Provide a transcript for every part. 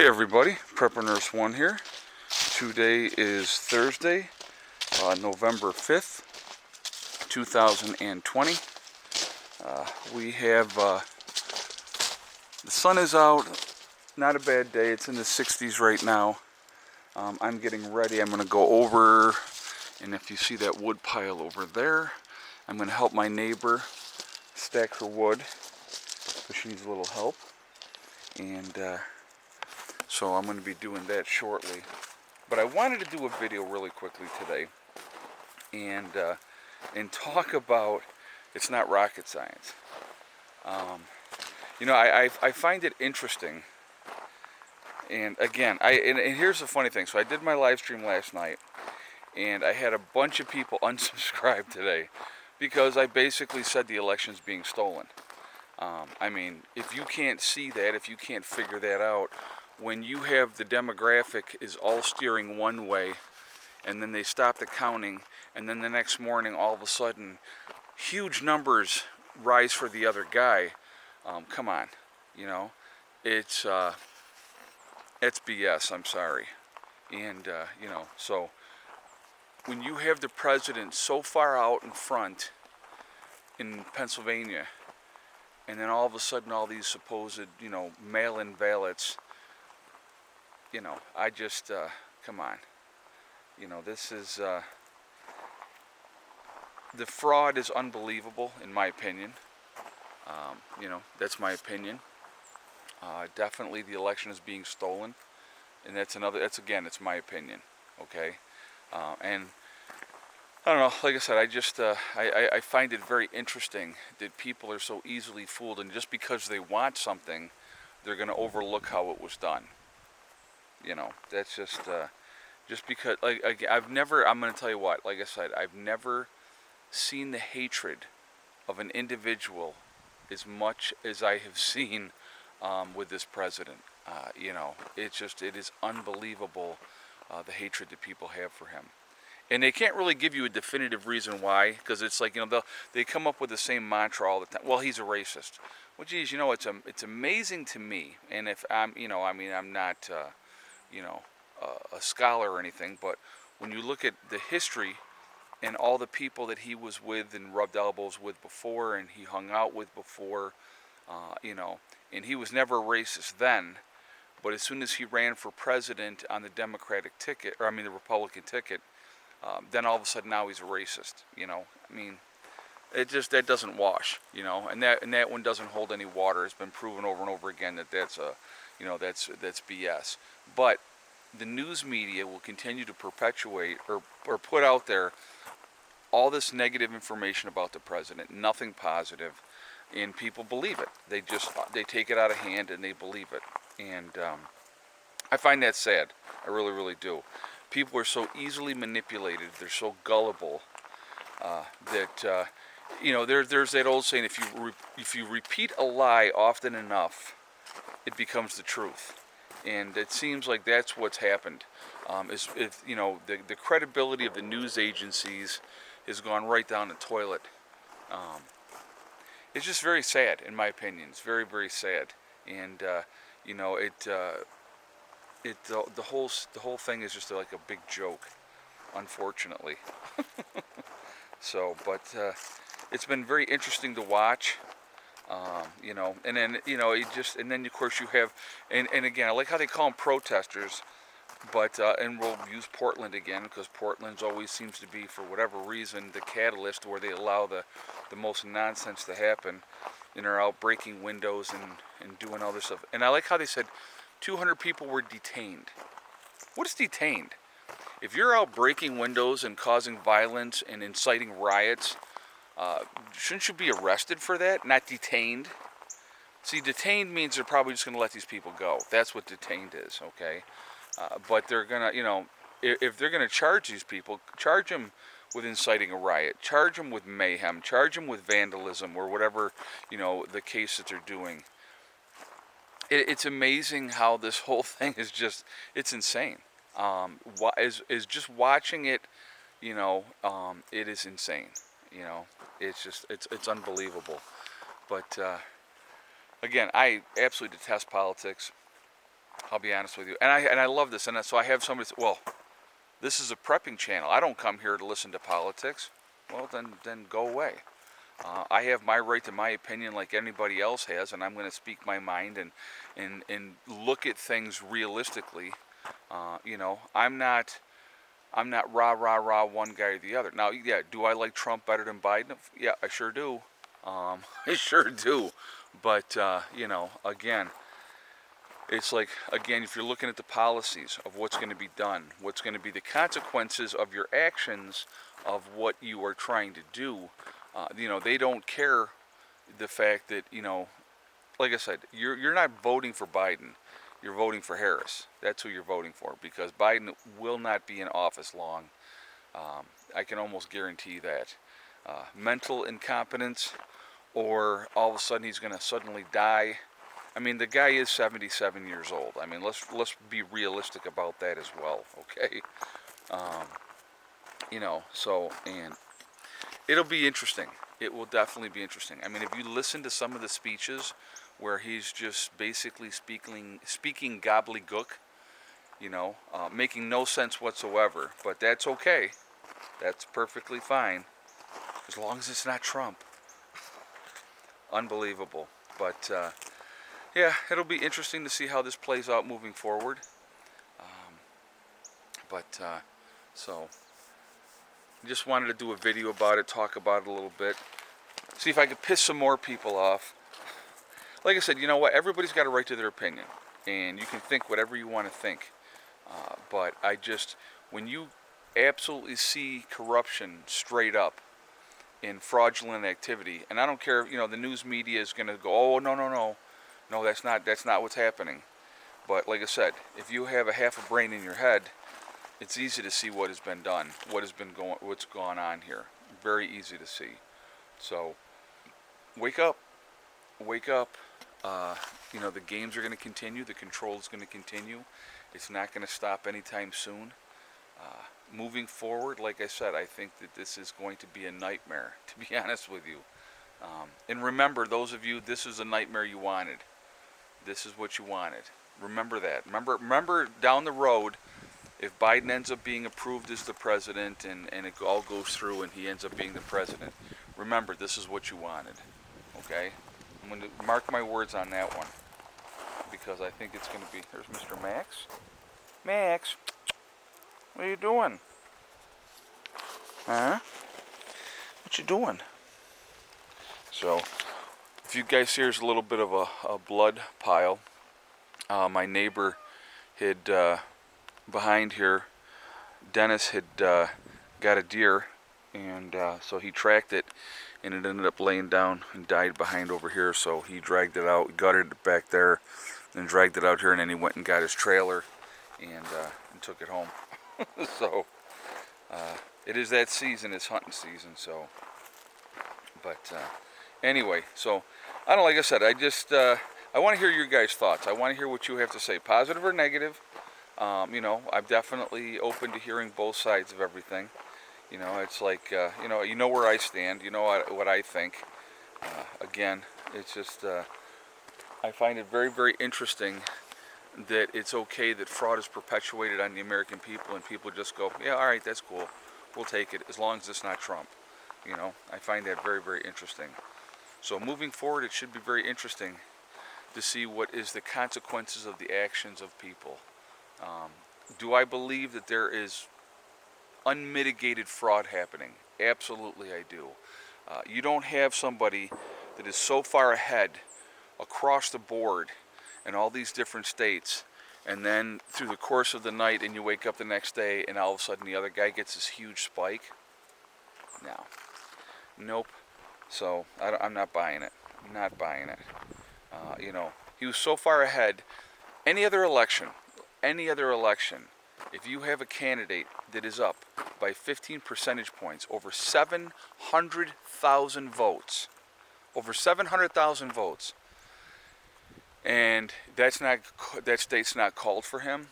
Hey everybody, Prepper Nurse 1 here. Today is Thursday, November 5th, 2020. We have, the sun is out, not a bad day, it's in the 60s right now. I'm getting ready, I'm going to go over, and if you see that wood pile over there, I'm going to help my neighbor stack her wood, because she needs a little help. And so I'm going to be doing that shortly. But I wanted to do a video really quickly today and talk about, it's not rocket science. I find it interesting. And again, and here's the funny thing. So I did my live stream last night, and I had a bunch of people unsubscribe today because I basically said the election's being stolen. I mean, if you can't see that, if you can't figure that out, when you have the demographic is all steering one way, and then they stop the counting, and then the next morning, all of a sudden, huge numbers rise for the other guy. Come on, it's BS. I'm sorry, and so when you have the president so far out in front in Pennsylvania, and then all of a sudden all these supposed, mail-in ballots, I just, come on. This is, the fraud is unbelievable, in my opinion. That's my opinion. Definitely the election is being stolen. And it's my opinion, okay? And I don't know, like I said, I find it very interesting that people are so easily fooled, and just because they want something, they're going to overlook how it was done. That's just because, I'm going to tell you what, like I said, I've never seen the hatred of an individual as much as I have seen with this president. It is unbelievable, the hatred that people have for him. And they can't really give you a definitive reason why, because it's like, they come up with the same mantra all the time. Well, he's a racist. Well, geez, it's amazing to me, and if I'm, I'm not, a scholar or anything, but when you look at the history and all the people that he was with and rubbed elbows with before and he hung out with before, and he was never a racist then, but as soon as he ran for president on the Democratic ticket, the Republican ticket, then all of a sudden now he's a racist. That doesn't wash, and that one doesn't hold any water. It's been proven over and over again that's BS. But the news media will continue to perpetuate or put out there all this negative information about the president, nothing positive, and people believe it. They take it out of hand and they believe it. And I find that sad. I really, really do. People are so easily manipulated. They're so gullible that there's that old saying: if you repeat a lie often enough, it becomes the truth. And it seems like that's what's happened. The credibility of the news agencies has gone right down the toilet. It's just very sad, in my opinion. It's very, very sad. And the whole thing is just like a big joke, unfortunately. So, but it's been very interesting to watch. And then and then of course you have, and again, I like how they call them protesters, but and we'll use Portland again, because Portland's always seems to be, for whatever reason, the catalyst where they allow the most nonsense to happen, and are out breaking windows and doing all this stuff. And I like how they said 200 people were detained. What is detained? If you're out breaking windows and causing violence and inciting riots, shouldn't you be arrested for that, not detained? See, detained means they're probably just going to let these people go. That's what detained is, okay? But they're going to, if they're going to charge these people, charge them with inciting a riot, charge them with mayhem, charge them with vandalism, or whatever, the case that they're doing. It's amazing how this whole thing is it's insane. Is just watching it, it is insane. It's unbelievable. But again, I absolutely detest politics. I'll be honest with you. And I love this. And so I have somebody say, well, this is a prepping channel. I don't come here to listen to politics. Well, then go away. I have my right to my opinion like anybody else has, and I'm going to speak my mind and look at things realistically. You know, I'm not rah one guy or the other. Now, yeah, do I like Trump better than Biden? Yeah, I sure do. I sure do. But you know, again, it's like, again, if you're looking at the policies of what's going to be done, what's going to be the consequences of your actions, of what you are trying to do, you know, they don't care the fact that, you know, like I said, you're not voting for Biden. You're voting for Harris. That's who you're voting for, because Biden will not be in office long. I can almost guarantee that. Mental incompetence, or all of a sudden he's going to suddenly die. I mean, the guy is 77 years old. I mean, let's be realistic about that as well, okay? You know, so, and it'll be interesting. It will definitely be interesting. I mean, if you listen to some of the speeches where he's just basically speaking gobbledygook, you know, making no sense whatsoever, but that's okay. That's perfectly fine, as long as it's not Trump. Unbelievable. But, yeah, it'll be interesting to see how this plays out moving forward. So, just wanted to do a video about it, talk about it a little bit, see if I could piss some more people off. Like I said, you know what? Everybody's got a right to their opinion, and you can think whatever you want to think. But I just, when you absolutely see corruption straight up in fraudulent activity, and I don't care, you know, the news media is going to go, oh, no, that's not what's happening. But like I said, if you have a half a brain in your head, it's easy to see what has been done, what's gone on here. Very easy to see. So, wake up. You know, the games are going to continue. The control is going to continue. It's not going to stop anytime soon. Moving forward, like I said, I think that this is going to be a nightmare, to be honest with you. And remember, those of you, this is a nightmare you wanted. This is what you wanted. Remember that. Remember down the road, if Biden ends up being approved as the president and it all goes through and he ends up being the president, remember, this is what you wanted. Okay? I'm going to mark my words on that one, because I think it's going to be... There's Mr. Max. Max, what are you doing? Huh? What you doing? So, if you guys see, there's a little bit of a blood pile. My neighbor had, behind here, Dennis had got a deer, and so he tracked it, and it ended up laying down and died behind over here. So he dragged it out, gutted it back there, and dragged it out here, and then he went and got his trailer and took it home. So it is that season, it's hunting season. So, but anyway, so I don't, like I said, I just I want to hear your guys' thoughts. I want to hear what you have to say, positive or negative. You know, I'm definitely open to hearing both sides of everything. You know, it's like, you know where I stand, you know what I think. Again, it's just, I find it very, very interesting that it's okay that fraud is perpetuated on the American people, and people just go, yeah, all right, that's cool. We'll take it, as long as it's not Trump. You know, I find that very, very interesting. So moving forward, it should be very interesting to see what is the consequences of the actions of people. Do I believe that there is unmitigated fraud happening? Absolutely I do. You don't have somebody that is so far ahead across the board in all these different states, and then through the course of the night, and you wake up the next day and all of a sudden the other guy gets this huge spike. No. Nope. So I'm not buying it. I'm not buying it. You know, he was so far ahead. Any other election, if you have a candidate that is up by 15 percentage points, over 700,000 votes, and that state's not called for him,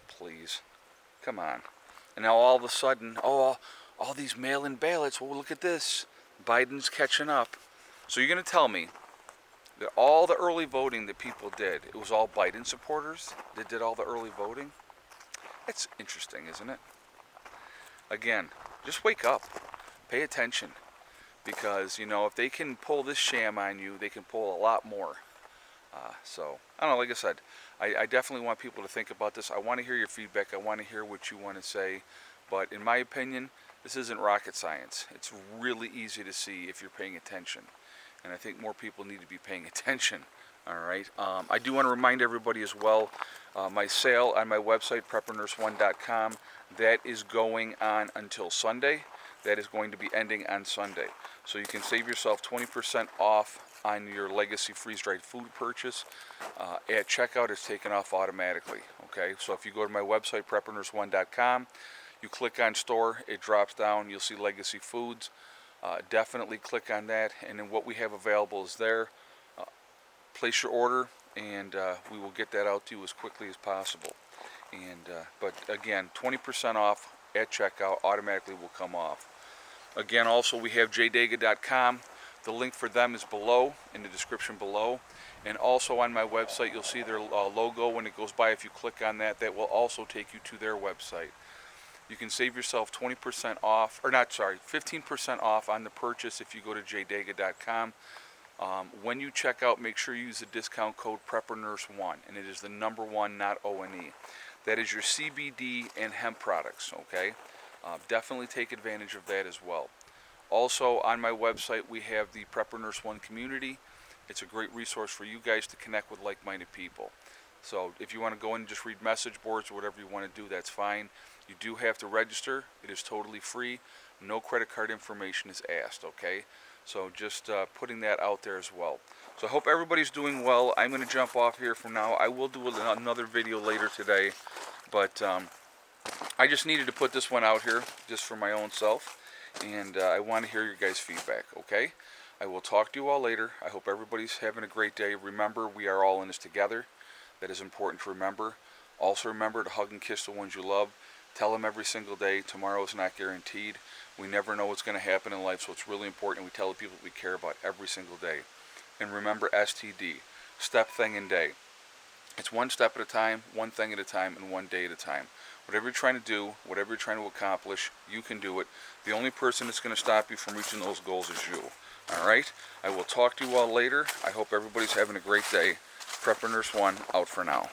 please, come on. And now all of a sudden, all these mail-in ballots, well, look at this, Biden's catching up. So you're going to tell me that all the early voting that people did, it was all Biden supporters that did all the early voting. It's interesting, isn't it? Again, just wake up, pay attention, because you know if they can pull this sham on you, they can pull a lot more. So I don't know. Like I said, I definitely want people to think about this. I want to hear your feedback. I want to hear what you want to say. But in my opinion, this isn't rocket science. It's really easy to see if you're paying attention. And I think more people need to be paying attention. All right. I do want to remind everybody as well, my sale on my website, preppernurse1.com, that is going on until Sunday. That is going to be ending on Sunday. So you can save yourself 20% off on your Legacy freeze-dried food purchase. At checkout, it's taken off automatically. Okay. So if you go to my website, preppernurse1.com, you click on store, it drops down, you'll see Legacy Foods. Definitely click on that, and then what we have available is there. Place your order, and we will get that out to you as quickly as possible. And but again, 20% off at checkout automatically will come off. Again, also we have jdega.com. The link for them is below, in the description below. And also on my website, you'll see their logo when it goes by. If you click on that, that will also take you to their website. You can save yourself 20% off, or not, sorry, 15% off on the purchase if you go to jdega.com. When you check out, make sure you use the discount code PrepperNurse1, and it is the number 1, not O-N-E. That is your CBD and hemp products, okay? Definitely take advantage of that as well. Also, on my website, we have the Prepper Nurse 1 community. It's a great resource for you guys to connect with like-minded people. So if you want to go in and just read message boards or whatever you want to do, that's fine. You do have to register. It is totally free. No credit card information is asked, okay? So just putting that out there as well. So I hope everybody's doing well. I'm going to jump off here for now. I will do another video later today, but I just needed to put this one out here just for my own self, and I want to hear your guys' feedback, okay? I will talk to you all later. I hope everybody's having a great day. Remember, we are all in this together. That is important to remember. Also remember to hug and kiss the ones you love. Tell them every single day, tomorrow is not guaranteed. We never know what's going to happen in life, so it's really important we tell the people we care about every single day. And remember STD, step, thing, and day. It's one step at a time, one thing at a time, and one day at a time. Whatever you're trying to do, whatever you're trying to accomplish, you can do it. The only person that's going to stop you from reaching those goals is you. All right? I will talk to you all later. I hope everybody's having a great day. Prepper Nurse 1 out for now.